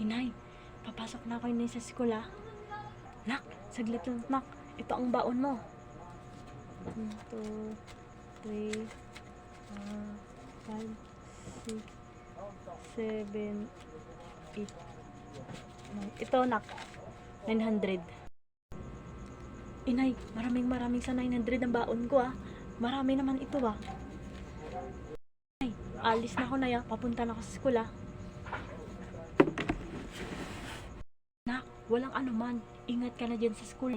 Inay, papasok na ako inay sa school ah. Nak, saglit lang nak. Ito ang baon mo. 1, 2, 3, 5, 6, 7, 8. Ito nak, 900. Inay, maraming sa 900 ang baon ko ah. Marami naman ito ah. Ay, alis na ako na ya. Papunta na ako sa school ah. Nak, walang anuman. Ingat ka na dyan sa school.